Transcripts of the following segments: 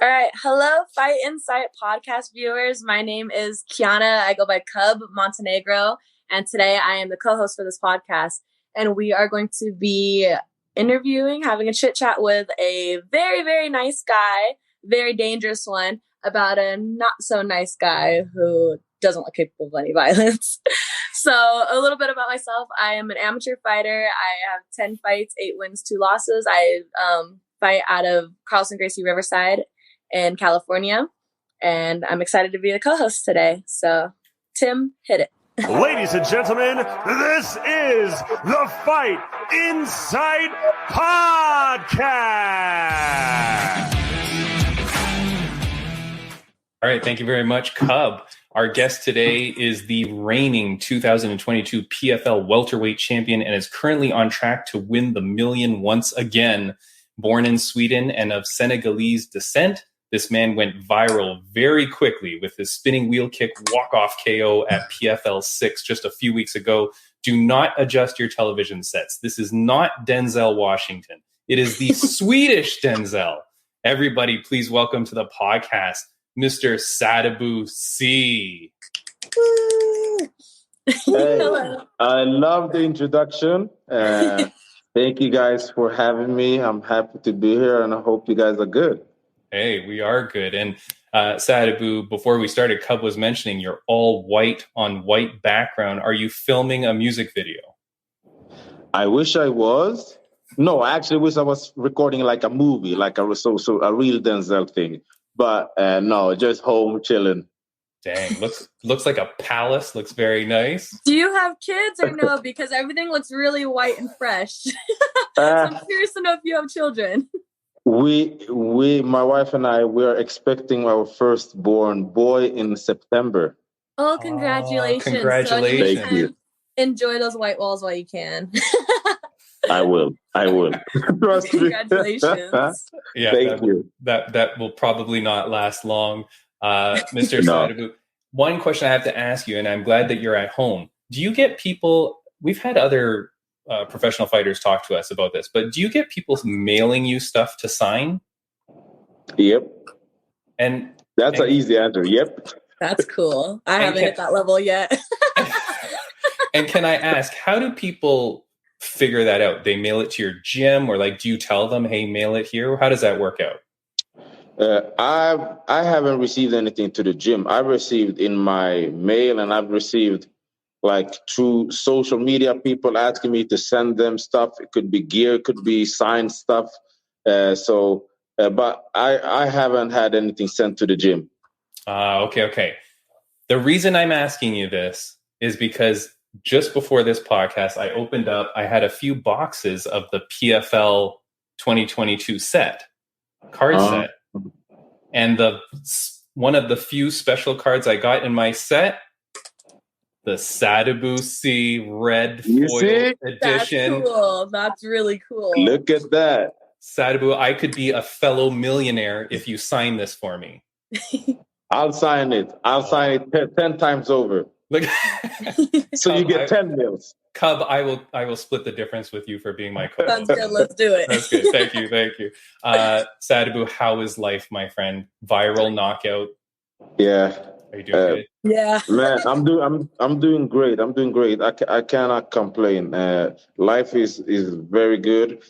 All right. Hello, Fight Insight podcast viewers. My name is Keana. I go by Cub Montenegro. And today I am the co-host for this podcast. And we are going to be having a chit chat with a very, very nice guy, very dangerous one, about a not so nice guy who doesn't look capable of any violence. So a little bit about myself. I am an amateur fighter. I have 10 fights, 8 wins, 2 losses. I fight out of Carlson Gracie Riverside in California, and I'm excited to be the co-host today. So, Tim, hit it. Ladies and gentlemen, this is the Fight Insight Podcast. All right, thank you very much, Cub. Our guest today is the reigning 2022 PFL Welterweight Champion and is currently on track to win the million once again. Born in Sweden and of Senegalese descent, this man went viral very quickly with his spinning wheel kick walk-off KO at PFL 6 just a few weeks ago. Do not adjust your television sets. This is not Denzel Washington. It is the Swedish Denzel. Everybody, please welcome to the podcast, Mr. Sadibou Sy. Hey, I love the introduction. Thank you guys for having me. I'm happy to be here, and I hope you guys are good. Hey, we are good. And Sadibou, before we started, Cub was mentioning you're all white on white background. Are you filming a music video? I wish I was. No, I actually wish I was recording like a movie, like a real Denzel thing. But no, just home chilling. Dang, looks like a palace. Looks very nice. Do you have kids or no? Because everything looks really white and fresh. So I'm curious to know if you have children. My wife and I, we're expecting our firstborn boy in September. Oh, congratulations. Congratulations. Thank you. Enjoy those white walls while you can. I will. Trust me. Congratulations. Yeah, Thank you. That will probably not last long. Mr. Sadibou, one question I have to ask you, and I'm glad that you're at home. Do you get people, we've had other professional fighters talk to us about this, but do you get people mailing you stuff to sign? Yep. And that's an easy answer. Yep. That's cool. I haven't hit that level yet. And can I ask, how do people figure that out? They mail it to your gym, or like, do you tell them, hey, mail it here? How does that work out? I haven't received anything to the gym. I've received in my mail, and I've received like through social media, people asking me to send them stuff. It could be gear, it could be signed stuff. But I haven't had anything sent to the gym. Okay. The reason I'm asking you this is because just before this podcast, I had a few boxes of the PFL 2022 card set. And one of the few special cards I got in my set, the Sadibou Sy red foil edition. That's cool. That's really cool. Look at that. Sadibou, I could be a fellow millionaire if you sign this for me. I'll sign it. 10 times over. Look, so you get 10 mils. Cub, I will split the difference with you for being my co-host. Sounds good. Let's do it. That's good. Thank you. Sadibou, how is life, my friend? Viral knockout. Yeah. Are you doing good? Yeah. Man, I'm doing great. I cannot complain. Life is very good.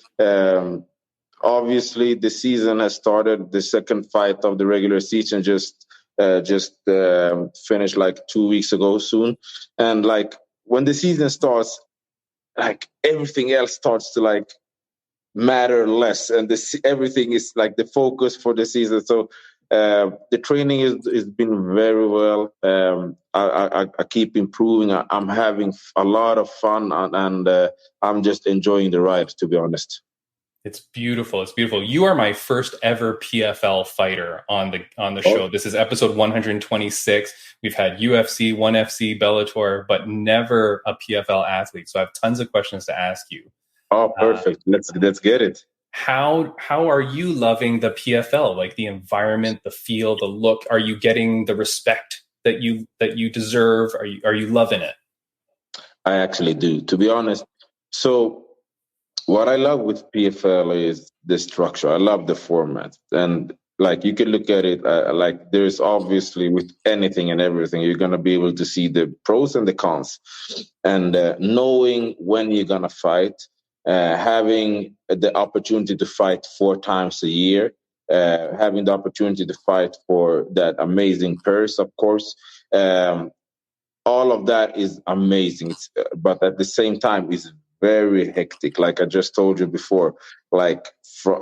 Obviously, the season has started. The second fight of the regular season just finished like 2 weeks ago soon, and like when the season starts, like everything else starts to like matter less, and everything is like the focus for the season. So the training is been very well. I keep improving. I'm having a lot of fun, and I'm just enjoying the ride, to be honest. It's beautiful. You are my first ever PFL fighter on the show. This is episode 126. We've had UFC, 1FC, Bellator, but never a PFL athlete. So I have tons of questions to ask you. Oh, perfect. Let's get it. How are you loving the PFL? Like the environment, the feel, the look. Are you getting the respect that you deserve? Are you loving it? I actually do, to be honest. So what I love with PFL is the structure. I love the format. And like you can look at it like there's obviously with anything and everything, you're going to be able to see the pros and the cons. And knowing when you're going to fight, having the opportunity to fight 4 times a year, having the opportunity to fight for that amazing purse, of course. All of that is amazing. But at the same time, it's very hectic. Like I just told you before, like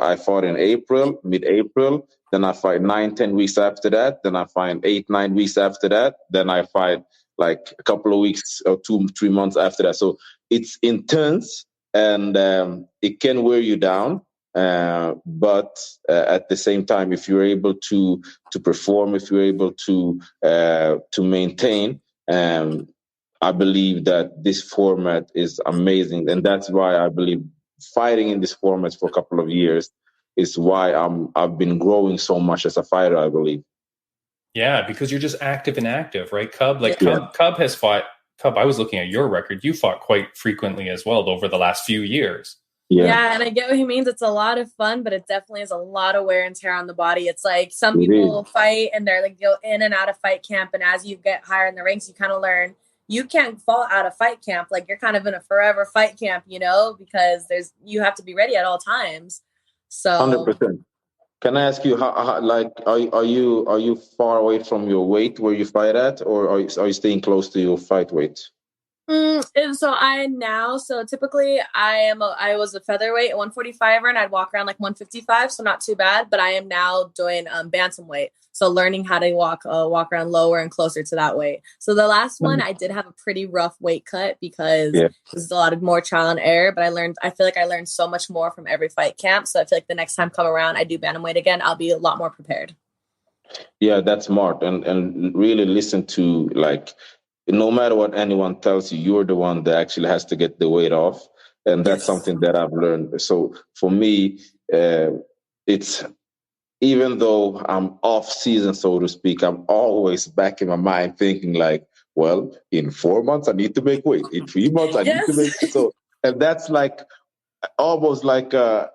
I fought in April, mid-April. Then I fight 9-10 weeks after that. Then I fight 8-9 weeks after that. Then I fight like a couple of weeks or 2-3 months after that. So it's intense, and it can wear you down. But at the same time, if you're able to perform, if you're able to maintain, I believe that this format is amazing, and that's why I believe fighting in this format for a couple of years is why I've been growing so much as a fighter, I believe. Yeah, because you're just active, right? Cub has fought. Cub, I was looking at your record. You fought quite frequently as well over the last few years. Yeah, and I get what he means. It's a lot of fun, but it definitely is a lot of wear and tear on the body. It's like some people fight and they're like go in and out of fight camp, and as you get higher in the ranks, you kind of learn you can't fall out of fight camp. Like you're kind of in a forever fight camp, because you have to be ready at all times. So 100%. Can I ask you how like are you far away from your weight where you fight at, or are you staying close to your fight weight? So typically I was a featherweight at 145er, and I'd walk around like 155, so not too bad. But I am now doing bantamweight, so learning how to walk around lower and closer to that weight. So the last one I did have a pretty rough weight cut because there's a lot of more trial and error. But I feel like I learned so much more from every fight camp. So I feel like the next time come around, I do bantamweight again, I'll be a lot more prepared. Yeah, that's smart, and really listen to like. No matter what anyone tells you, you're the one that actually has to get the weight off. And that's something that I've learned. So for me, it's even though I'm off season, so to speak, I'm always back in my mind thinking like, well, in 4 months, I need to make weight. In 3 months, I need to make weight. So, and that's like almost like a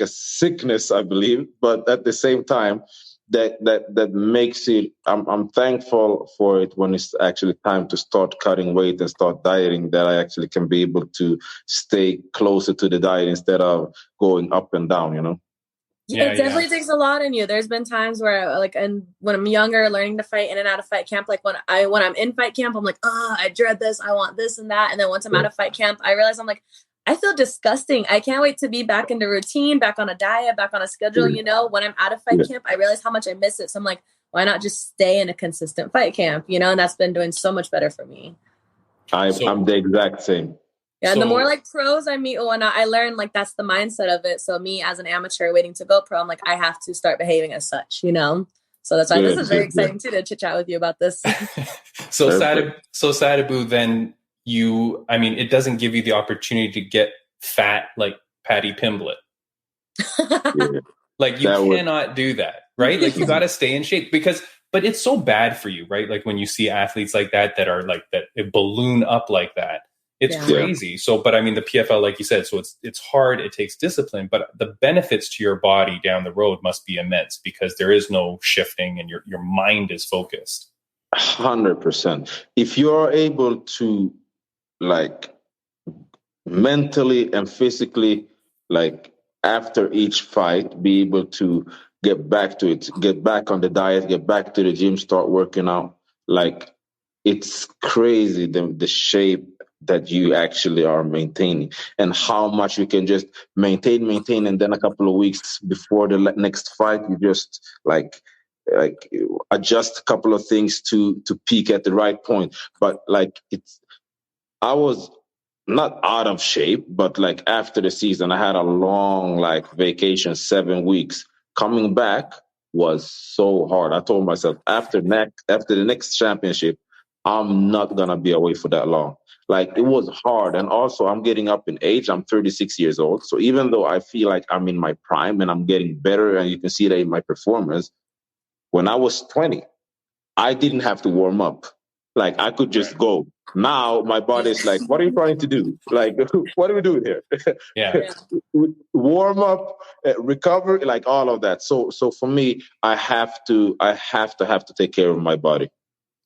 sickness, I believe. But at the same time, that makes it. I'm thankful for it when it's actually time to start cutting weight and start dieting. That I actually can be able to stay closer to the diet instead of going up and down. It definitely takes a lot in you. There's been times where, when I'm younger, learning to fight in and out of fight camp. Like when I'm in fight camp, I'm like, oh, I dread this. I want this and that. And then once I'm out of fight camp, I realize I'm like, I feel disgusting. I can't wait to be back in the routine, back on a diet, back on a schedule. When I'm out of fight camp, I realize how much I miss it. So I'm like, why not just stay in a consistent fight camp? And that's been doing so much better for me. I'm the exact same. Yeah, and the more like pros I meet, I learn like that's the mindset of it. So me as an amateur waiting to go pro, I'm like, I have to start behaving as such, So that's why this is very exciting too to chit chat with you about this. So Sadibou, then it doesn't give you the opportunity to get fat like Paddy Pimblett. Like you cannot do that, right? Like you got to stay in shape but it's so bad for you, right? Like when you see athletes like that are like that, it balloon up like that. It's crazy. So, but the PFL, like you said, so it's hard. It takes discipline, but the benefits to your body down the road must be immense because there is no shifting and your mind is focused. 100%. If you're able to like mentally and physically, like after each fight, be able to get back to it, get back on the diet, get back to the gym, start working out, like it's crazy the shape that you actually are maintaining and how much you can just maintain, and then a couple of weeks before the next fight, you just like adjust a couple of things to peak at the right point. But I was not out of shape, but like after the season, I had a long vacation, 7 weeks. Coming back was so hard. I told myself after the next championship, I'm not gonna be away for that long. It was hard. And also I'm getting up in age. I'm 36 years old. So even though I feel like I'm in my prime and I'm getting better, and you can see that in my performance, when I was 20, I didn't have to warm up. I could just go. Now my body's like, what are you trying to do? Like, what are we doing here? Yeah. Warm up, recover, like all of that. So for me, I have to take care of my body.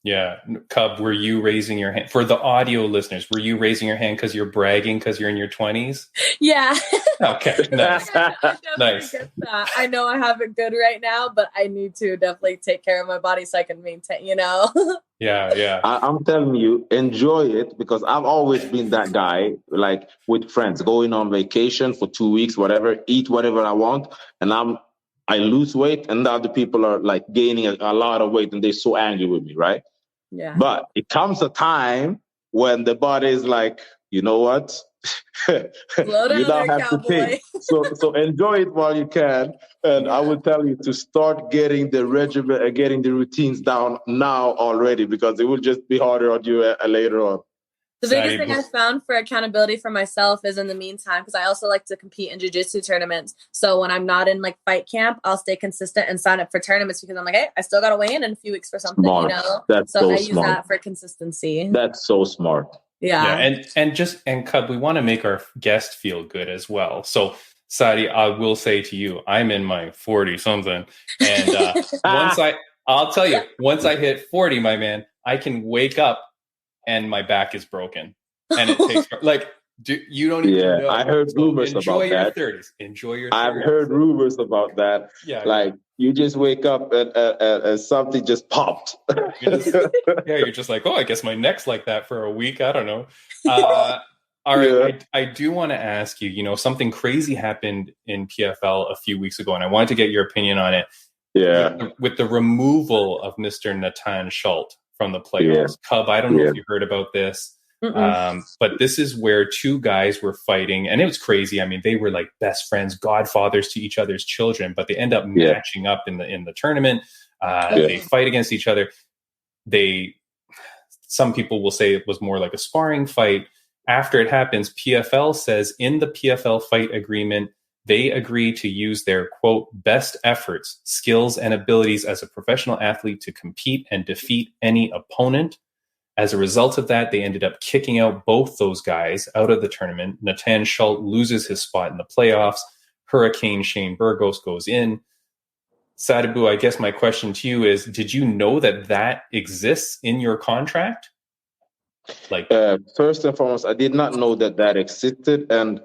Yeah. Cub, were you raising your hand? For the audio listeners, were you raising your hand because you're bragging because you're in your 20s? Yeah. Okay, nice. I Nice. get that. I know I have it good right now, but I need to definitely take care of my body so I can maintain, Yeah. I'm telling you, enjoy it, because I've always been that guy, like with friends, going on vacation for 2 weeks, whatever, eat whatever I want, and I lose weight, and the other people are like gaining a lot of weight, and they're so angry with me, right? Yeah. But it comes a time when the body is like, you know what? Slow down You now there, have cowboy. to think. So enjoy it while you can. And I would tell you to start getting the regimen and getting the routines down now already, because it will just be harder on you later on. The biggest thing I found for accountability for myself is, in the meantime, because I also like to compete in jiu-jitsu tournaments. So when I'm not in like fight camp, I'll stay consistent and sign up for tournaments, because I'm like, hey, I still got to weigh in a few weeks for something, Smart. That's so I smart. use that for consistency. That's so smart. Yeah. And Cub, we want to make our guest feel good as well. So Sadi, I will say to you, I'm in my 40 something. And I'll tell you, once I hit 40, my man, I can wake up and my back is broken, and it takes like you don't even know. I heard rumors about that. Enjoy your 30s. Enjoy your 30s. I've heard rumors about that. Yeah, you just wake up and something just popped. You're just like, oh, I guess my neck's like that for a week. I don't know. All right, I do want to ask you. Something crazy happened in PFL a few weeks ago, and I wanted to get your opinion on it. Yeah, with the removal of Mr. Natan Schultz from the playoffs. Yeah. Cub, I don't know if you heard about this, but this is where two guys were fighting, and it was crazy. I mean, they were like best friends, godfathers to each other's children, but they end up matching up in the tournament. They fight against each other. Some people will say it was more like a sparring fight. After it happens, PFL says in the PFL fight agreement, they agree to use their, quote, best efforts, skills, and abilities as a professional athlete to compete and defeat any opponent. As a result of that, they ended up kicking out both those guys out of the tournament. Natan Schultz loses his spot in the playoffs. Hurricane Shane Burgos goes in. Sadibou, I guess my question to you is, did you know that exists in your contract? First and foremost, I did not know that existed, and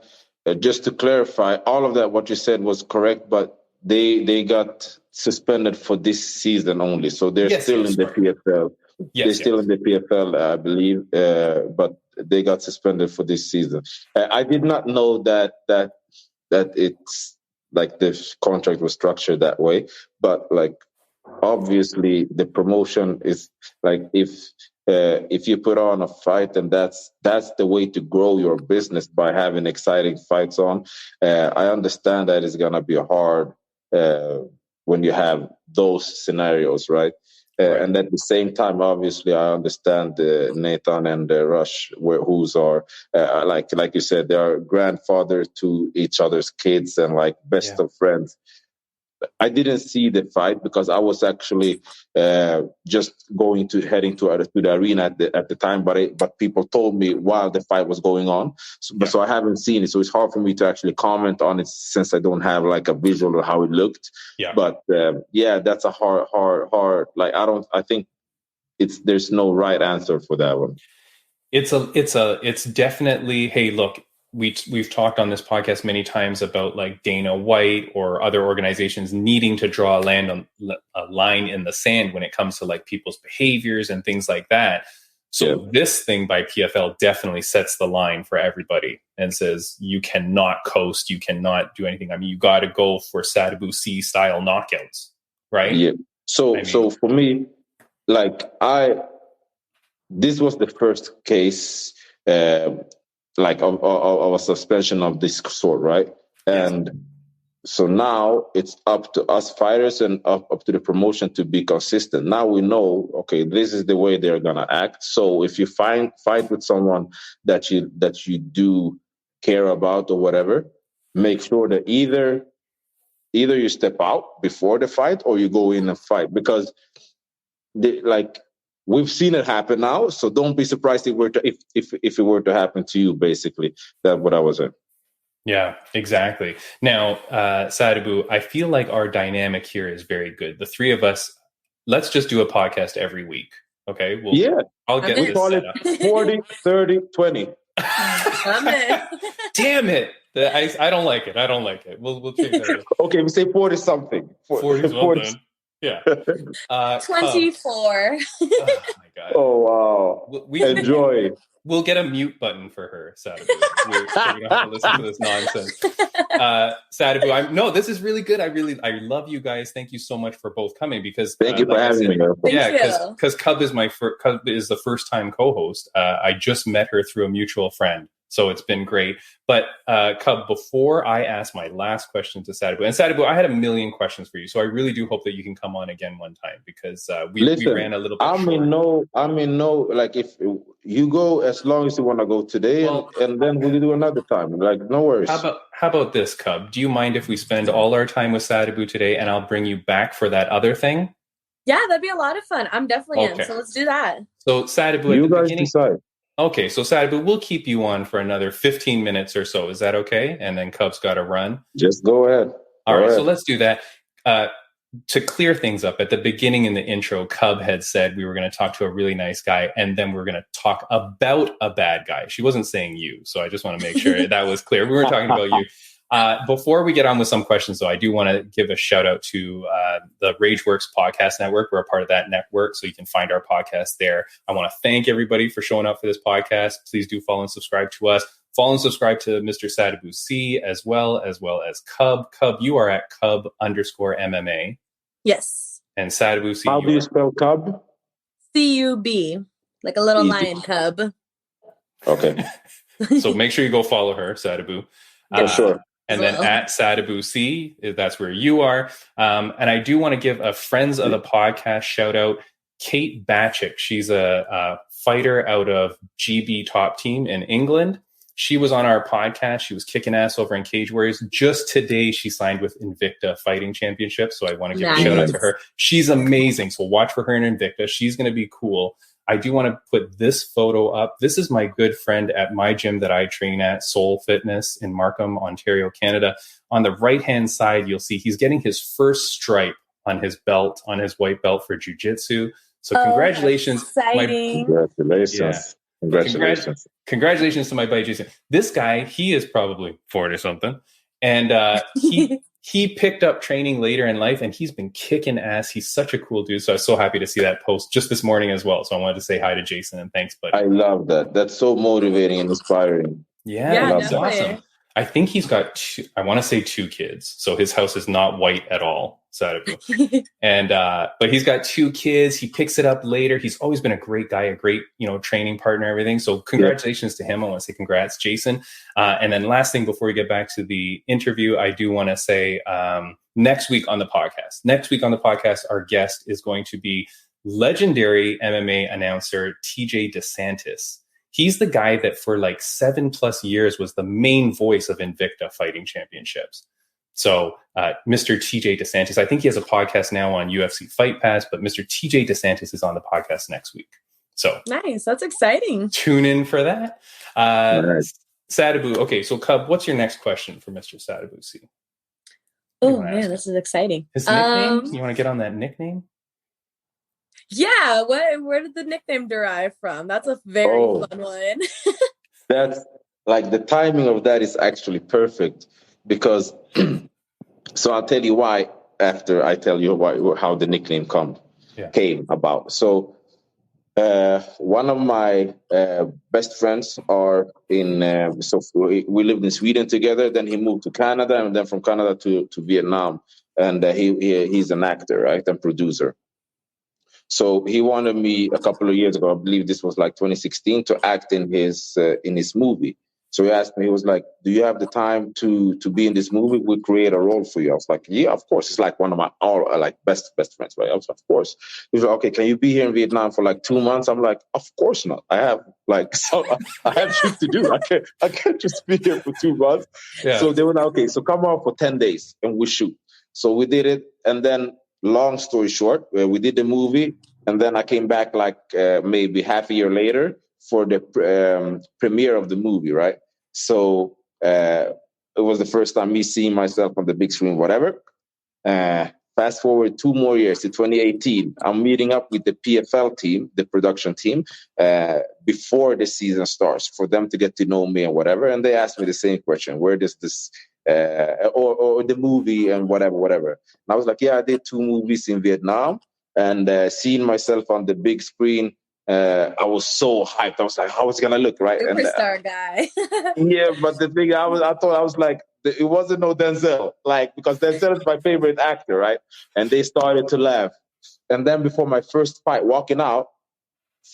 just to clarify, all of that, what you said was correct, but they got suspended for this season only. So they're still in the PFL. They're still in the PFL, I believe, but they got suspended for this season. I did not know that it's like the contract was structured that way. But like, obviously, the promotion is like if you put on a fight, and that's the way to grow your business, by having exciting fights on. I understand that it's gonna be hard when you have those scenarios, right? And at the same time, obviously, I understand Nathan and Rush, who's are like you said, they are grandfathers to each other's kids and like best of friends. I didn't see the fight because I was actually just heading to the arena at the time. But people told me while the fight was going on, so I haven't seen it. So it's hard for me to actually comment on it since I don't have like a visual of how it looked. Yeah. But that's a hard. Like I think there's no right answer for that one. It's definitely, hey, look. We've talked on this podcast many times about like Dana White or other organizations needing to draw a line in the sand when it comes to like people's behaviors and things like that. So this thing by PFL definitely sets the line for everybody and says you cannot coast, you cannot do anything. I mean, you got to go for Sadibou Sy style knockouts, right? Yeah. So for me, like this was the first case. Like of a suspension of this sort, right? And so now it's up to us fighters and up to the promotion to be consistent. Now we know, okay, this is the way they're gonna act. So if you fight with someone that you do care about or whatever, make sure that either you step out before the fight or you go in and fight, because we've seen it happen now, so don't be surprised if it were to happen to you. Basically, that's what I was saying. Yeah, exactly. Now, Sadibou, I feel like our dynamic here is very good. The three of us, let's just do a podcast every week. Okay. I'll get this set up. 40, 30, 20. Damn it. I don't like it. We'll change that. Okay, we say 40 something. 40 something. Yeah. 24. Oh my God. Oh wow. Enjoy. We'll get a mute button for her, Sadibou. We don't have to listen to this nonsense. Sadibou, this is really good. I love you guys. Thank you so much for both coming because thank you for having me. Yeah, because Cub is Cub is the first time co-host. I just met her through a mutual friend. So it's been great. But Cub, before I ask my last question to Sadibou, and Sadibou, I had a million questions for you. So I really do hope that you can come on again one time because we ran a little bit short. I'm in no, like if you go as long as you want to go today and then we'll do another time. Like, no worries. How about this, Cub? Do you mind if we spend all our time with Sadibou today and I'll bring you back for that other thing? Yeah, that'd be a lot of fun. I'm definitely in. So let's do that. So Sadibou, you guys decide. Okay, so Sadibou, we'll keep you on for another 15 minutes or so. Is that okay? And then Cub's got to run. Just go ahead. All right, so let's do that. To clear things up, at the beginning in the intro, Cub had said we were going to talk to a really nice guy, and then we were going to talk about a bad guy. She wasn't saying you, so I just want to make sure that was clear. We were talking about you. Before we get on with some questions, though, I do want to give a shout out to the RageWorks Podcast Network. We're a part of that network, so you can find our podcast there. I want to thank everybody for showing up for this podcast. Please do follow and subscribe to us. Follow and subscribe to Mr. Sadibou Sy as well as Cub. Cub, you are at Cub_MMA. Yes. And Sadibou Sy. How do you spell Cub? CUB, like a little lion cub. Okay. So make sure you go follow her, Sadibou. For sure. And then at Sadibou Sy, that's where you are. And I do want to give a friends of the podcast shout out, Kate Batchick. She's a fighter out of GB Top Team in England. She was on our podcast. She was kicking ass over in Cage Warriors. Just today, she signed with Invicta Fighting Championship. So I want to give a shout out to her. She's amazing. So watch for her in Invicta. She's going to be cool. I do want to put this photo up. This is my good friend at my gym that I train at, Soul Fitness in Markham, Ontario, Canada. On the right-hand side, you'll see he's getting his first stripe on his belt, on his white belt for jiu-jitsu. So congratulations. Congratulations. Yeah. Congratulations to my buddy Jason. This guy, he is probably 40 something. And he picked up training later in life and he's been kicking ass. He's such a cool dude. So I was so happy to see that post just this morning as well. So I wanted to say hi to Jason and thanks, buddy. I love that. That's so motivating and inspiring. Yeah, that's awesome. I think he's got two kids. So his house is not white at all, Sadibou. And but he's got 2 kids. He picks it up later. He's always been a great guy, a great, training partner, everything. So congratulations to him. I want to say congrats, Jason. And then last thing before we get back to the interview, I do want to say next week on the podcast, our guest is going to be legendary MMA announcer TJ DeSantis. He's the guy that for like 7+ years was the main voice of Invicta Fighting Championships. So Mr. TJ DeSantis, I think he has a podcast now on UFC Fight Pass, but Mr. TJ DeSantis is on the podcast next week. So nice. That's exciting. Tune in for that. Nice. Sadibou. Okay. So Cub, what's your next question for Mr. Sadibou Sy? Oh man, this is exciting. His nickname? You want to get on that nickname? Yeah, where did the nickname derive from? That's a very fun one. That's like the timing of that is actually perfect because so I'll tell you why after I tell you how the nickname came about. So one of my best friends are in so we lived in Sweden together, then he moved to Canada and then from Canada to Vietnam, and he's an actor, right, and producer. So he wanted me a couple of years ago, I believe this was like 2016, to act in his movie. So he asked me, he was like, do you have the time to be in this movie? We'll create a role for you. I was like, yeah, of course. It's like one of my best friends, right? I was like, of course. He was like, okay, can you be here in Vietnam for like 2 months? I'm like, of course not. I have shit to do. I can't just be here for 2 months. Yeah. So they were like, okay, so come on for 10 days and we shoot. So we did it. And then long story short, we did the movie, and then I came back like maybe half a year later for the premiere of the movie, right? So it was the first time me seeing myself on the big screen, whatever. Fast forward 2 more years to 2018. I'm meeting up with the PFL team, the production team, before the season starts for them to get to know me and whatever. And they asked me the same question: where does this or the movie and whatever. And I was like, yeah, I did 2 movies in Vietnam, and seeing myself on the big screen, I was so hyped. I was like, how it's gonna look, right? Superstar guy. Yeah, but the thing I thought I was like, it wasn't no Denzel, like, because Denzel is my favorite actor, right? And they started to laugh. And then before my first fight, walking out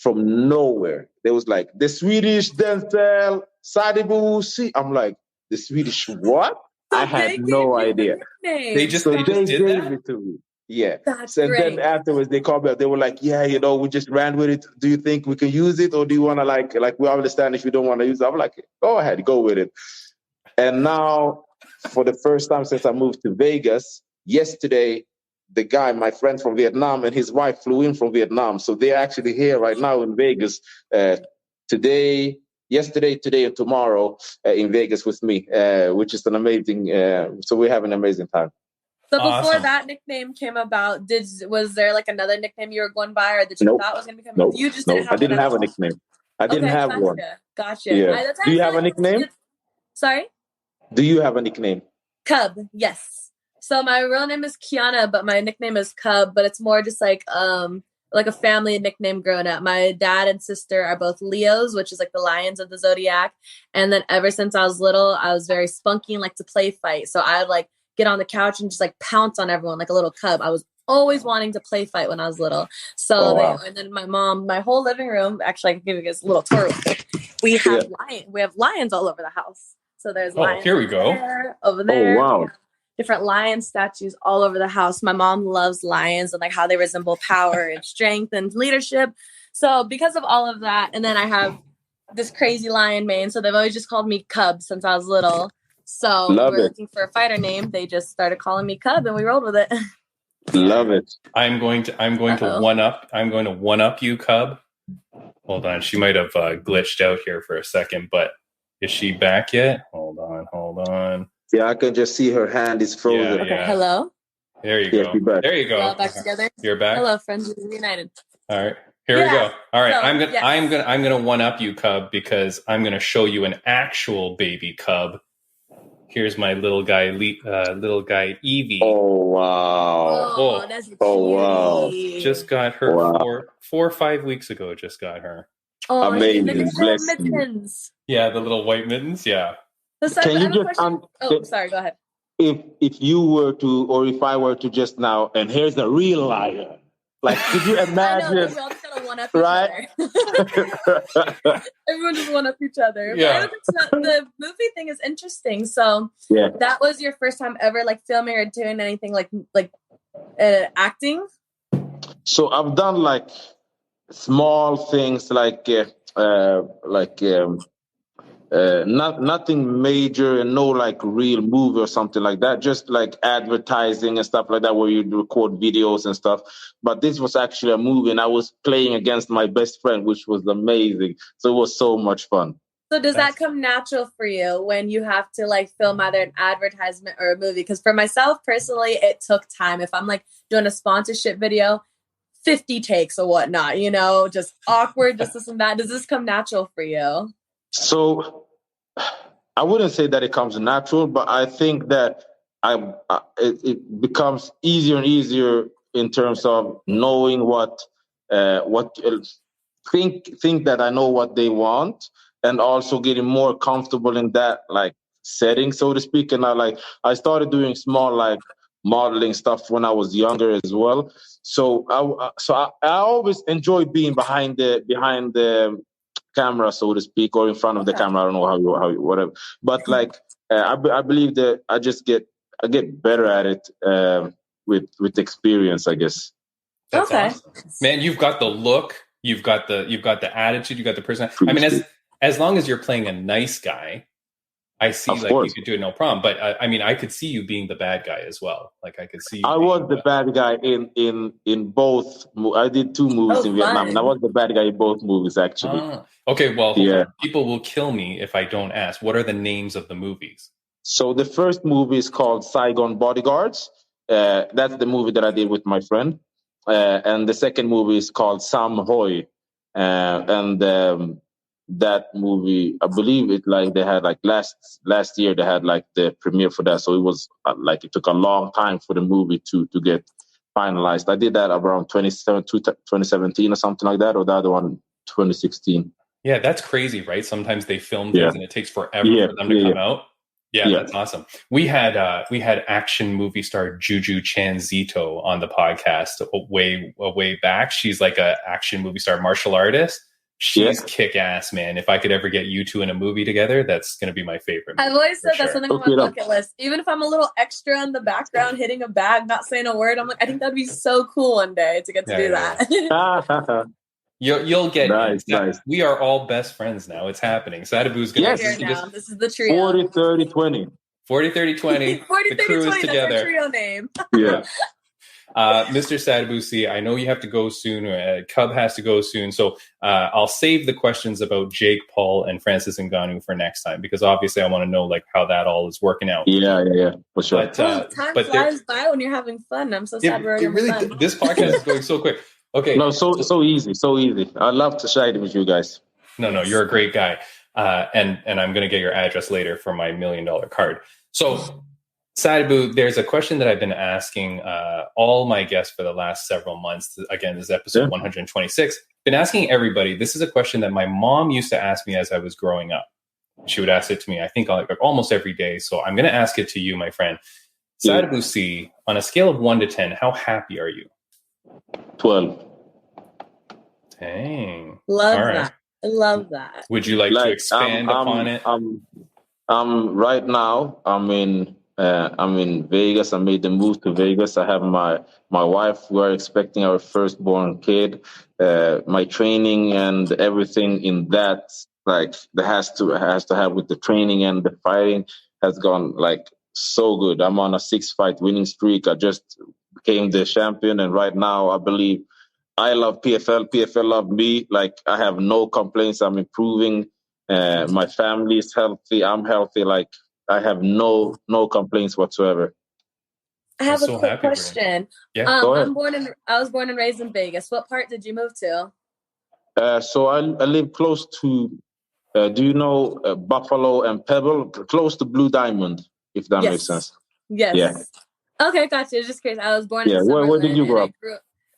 from nowhere, there was like the Swedish Denzel, Sadibou Sy. I'm like, the Swedish what? So I had no idea. They just They did gave that? it to me. Yeah. That's So great. then afterwards they called me up. They were like, yeah, we just ran with it. Do you think we can use it? Or do you want to like we understand if you don't want to use it? I'm like, go ahead, go with it. And now for the first time since I moved to Vegas, yesterday, the guy, my friend from Vietnam, and his wife flew in from Vietnam. So they're actually here right now in Vegas yesterday, today, and tomorrow in Vegas with me, which is an amazing, so we have an amazing time. So before Awesome. that nickname came about, was there like another nickname you were going by, or that you Nope. thought was going to become? Nope. You just Nope. didn't have. I didn't one have a at all? nickname. I didn't have gotcha. one. Gotcha. Yeah. Do you have a nickname? Sorry? Do you have a nickname? Cub, yes. So my real name is Keana, but my nickname is Cub, but it's more just like a family nickname growing up. My dad and sister are both Leos, which is like the lions of the zodiac. And then ever since I was little, I was very spunky and like to play fight. So I would like get on the couch and just like pounce on everyone like a little cub. I was always wanting to play fight when I was little. So and then my mom, my whole living room, actually I can give you guys a little tour real quick. We have lions all over the house. So there's lions. Here we go. Over there. Oh, wow. Different lion statues all over the house. My mom loves lions and like how they resemble power and strength and leadership. So because of all of that, and then I have this crazy lion mane. So they've always just called me Cub since I was little. So when we were looking for a fighter name, they just started calling me Cub and we rolled with it. Love it. I'm going to one up you, Cub. Hold on. She might have glitched out here for a second, but is she back yet? Hold on. Yeah, I can just see her hand is frozen. Yeah. Okay, hello. There you go. There you go. We're all back together. You're back. Hello, friends. We're reunited. All right. Here we go. All right. So, I'm gonna one up you, Cub, because I'm gonna show you an actual baby cub. Here's my little guy, Evie. Oh wow! Oh, that's cute. Oh wow! Just got her 4 or 5 weeks ago. Just got her. Oh, amazing! The mittens. Yeah, the little white mittens. Yeah. So, can you just? Sorry. Go ahead. If you were to, or if I were to just now, and here's the real liar. Like, could you imagine? I know, we all just gotta one up right? each other. Everyone just one up each other. Yeah. But the movie thing is interesting. So that was your first time ever like filming or doing anything like acting? So I've done like small things nothing major and no like real movie or something like that, just like advertising and stuff like that where you record videos and stuff. But this was actually a movie and I was playing against my best friend, which was amazing. So it was so much fun. So does that come natural for you when you have to like film either an advertisement or a movie? Because for myself personally, it took time. If I'm like doing a sponsorship video, 50 takes or whatnot, just awkward, just this and that. Does this come natural for you? So I wouldn't say that it comes natural, but I think that it becomes easier and easier in terms of knowing what think that I know what they want, and also getting more comfortable in that like setting, so to speak. And I started doing small like modeling stuff when I was younger as well. So I always enjoy being behind the camera, so to speak, or in front of the camera. I don't know how you whatever. But like I believe that I get better at it with experience, I guess. That's awesome. Man, you've got the look, you've got the attitude, you've got the personality. I mean, as long as you're playing a nice guy, I see, Of like, course. you could do it no problem. But I mean, I could see you being the bad guy as well. Like, I could see you I was the bad guy in both. I did 2 movies in Vietnam, and I was the bad guy in both movies, actually. Okay, well, hold Yeah. on. People will kill me if I don't ask. What are the names of the movies? So the first movie is called Saigon Bodyguards. That's the movie that I did with my friend. And the second movie is called Sam Hoi. And that movie, I believe they had like last year they had like the premiere for that. So it was it took a long time for the movie to get finalized. I did that around 2017 or something like that, or the other one 2016. Yeah, that's crazy, right? Sometimes they film things and it takes forever for them to come out. Yeah, that's awesome. We had action movie star Juju Chanzito on the podcast way back. She's like a action movie star martial artist. She's kick-ass, man. If I could ever get you two in a movie together, that's going to be my favorite. I've always said that's something on my bucket list. Even if I'm a little extra in the background, hitting a bag, not saying a word, I'm like, I think that'd be so cool one day to get to do that. You'll get nice. We are all best friends now. It's happening. Sadibou's going to This is the trio. 40, 30, 20. 40, 30, 20. 40, 30, 20. That's together. our trio name. Yeah. Mr. Sadibou Sy, I know you have to go soon. Cub has to go soon. So I'll save the questions about Jake Paul and Francis Ngannou for next time, because obviously I want to know like how that all is working out. Yeah, for sure. But, time flies by when you're having fun. I'm so sad we're really fun. This podcast is going so quick. Okay. No, so easy. I love to share it with you guys. No, you're a great guy. And I'm going to get your address later for my $1 million card. So Sadibou, there's a question that I've been asking all my guests for the last several months. Again, this is episode 126. Been asking everybody. This is a question that my mom used to ask me as I was growing up. She would ask it to me, I think, like almost every day. So I'm going to ask it to you, my friend. Sadibou Sy, on a scale of 1 to 10, how happy are you? 12. Dang. Love that. I love that. Would you like to expand upon it? Right now, I'm in Vegas. I made the move to Vegas. I have my wife. We're expecting our firstborn kid. My training and everything in that, like, that has to have with the training and the fighting has gone like so good. I'm on a 6-fight winning streak. I just became the champion, and right now I believe I love PFL. PFL love me. Like, I have no complaints. I'm improving. My family is healthy. I'm healthy. Like, I have no complaints whatsoever. I have a quick question. Yeah, go ahead. I was born and raised in Vegas. What part did you move to? So I live close to. Do you know Buffalo and Pebble? Close to Blue Diamond, if that makes sense. Yes. Yeah. Okay, gotcha. Just curious. I was born in Summerlin. Where did you grow up?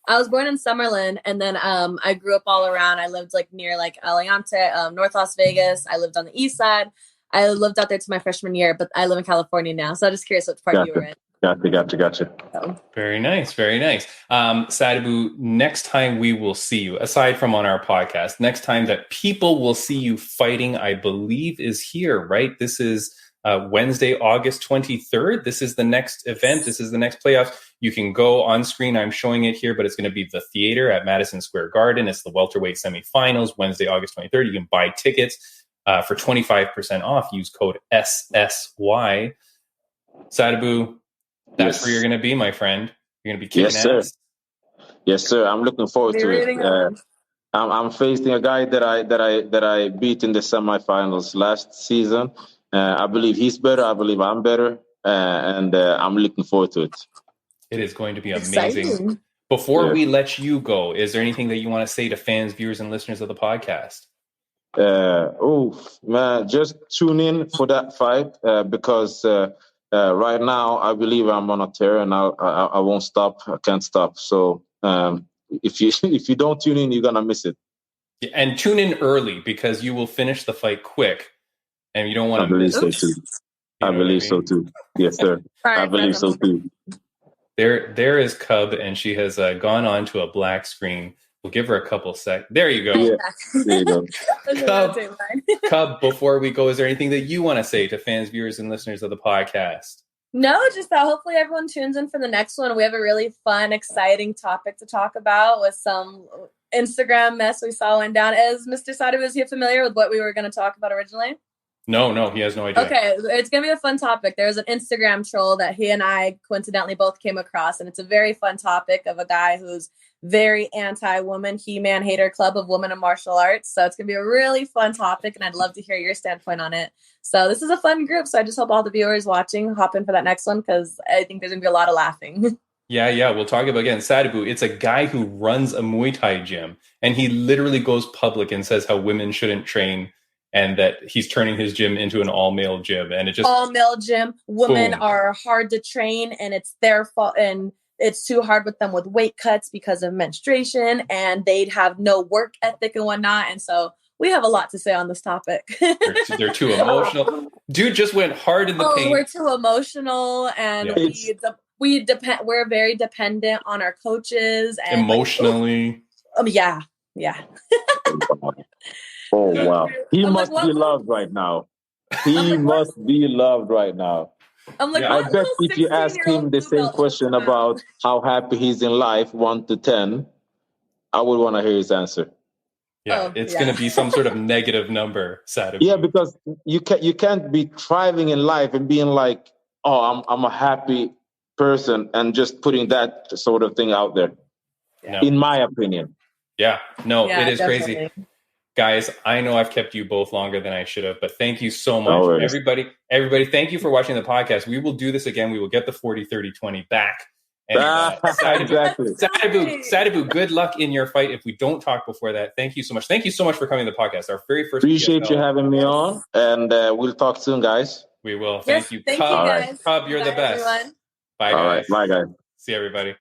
I was born in Summerlin, and then I grew up all around. I lived like near like Aliante, North Las Vegas. I lived on the east side. I lived out there to my freshman year, but I live in California now. So I'm just curious what part you were in. Gotcha. So. Very nice. Sadibou, next time we will see you, aside from on our podcast, next time that people will see you fighting, I believe is here, right? This is Wednesday, August 23rd. This is the next event. This is the next playoffs. You can go on screen. I'm showing it here, but it's going to be the theater at Madison Square Garden. It's the welterweight semifinals, Wednesday, August 23rd. You can buy tickets for 25% off. Use code SSY. Sadibou, that's where you're going to be, my friend. You're going to be kicking ass. Yes, sir. I'm looking forward to it. I'm facing a guy that I beat in the semifinals last season. I believe he's better. I believe I'm better. And I'm looking forward to it. It is going to be amazing. Exciting. Before we let you go, is there anything that you want to say to fans, viewers, and listeners of the podcast? Man, just tune in for that fight because right now I believe I'm on a tear and I won't stop. I can't stop. So if you don't tune in, you're gonna miss it. Yeah, and tune in early because you will finish the fight quick, and you don't want to miss it. I believe so too. Yes, sir. I believe so too. There is Cub, and she has gone on to a black screen. We'll give her a couple seconds. There you go. Yeah, there you go. Cub, before we go, is there anything that you want to say to fans, viewers, and listeners of the podcast? No, just that hopefully everyone tunes in for the next one. We have a really fun, exciting topic to talk about with some Instagram mess we saw went down. Is Mr. Sadibou, is he familiar with what we were going to talk about originally? No, he has no idea. Okay, it's going to be a fun topic. There's an Instagram troll that he and I coincidentally both came across, and it's a very fun topic of a guy who's very anti-woman, He-Man Hater Club of Women in Martial Arts. So it's going to be a really fun topic, and I'd love to hear your standpoint on it. So this is a fun group, so I just hope all the viewers watching hop in for that next one, because I think there's going to be a lot of laughing. Yeah. We'll talk about, again, Sadibou. It's a guy who runs a Muay Thai gym, and he literally goes public and says how women shouldn't train and that he's turning his gym into an all-male gym. And it just... all-male gym. Women boom. are hard to train, and it's their fault, and it's too hard with them with weight cuts because of menstruation, and they'd have no work ethic and whatnot. And so we have a lot to say on this topic. They're too emotional. Dude just went hard in the paint. We're too emotional, and we're very dependent on our coaches. And emotionally. Yeah. Oh, wow. He must be loved right now. He must be loved right now. I'm like, I bet if you ask him the same question about how happy he's in life, 1 to 10, I would want to hear his answer. Yeah, it's going to be some sort of negative number, Sadibou. Yeah, because you can't be thriving in life and being like, oh, I'm a happy person, and just putting that sort of thing out there. No. In my opinion. Yeah, it is definitely crazy. Guys, I know I've kept you both longer than I should have, but thank you so much. No everybody, thank you for watching the podcast. We will do this again. We will get the 40, 30, 20 back. And, exactly. Sadibou, good luck in your fight. If we don't talk before that, thank you so much. Thank you so much for coming to the podcast. Our very first Appreciate PFL. you having me on, and we'll talk soon, guys. We will. Thank you. Thank Cub. you, guys. Cub, you're the best. Everyone. Bye, guys. All right. Bye, guys. See everybody.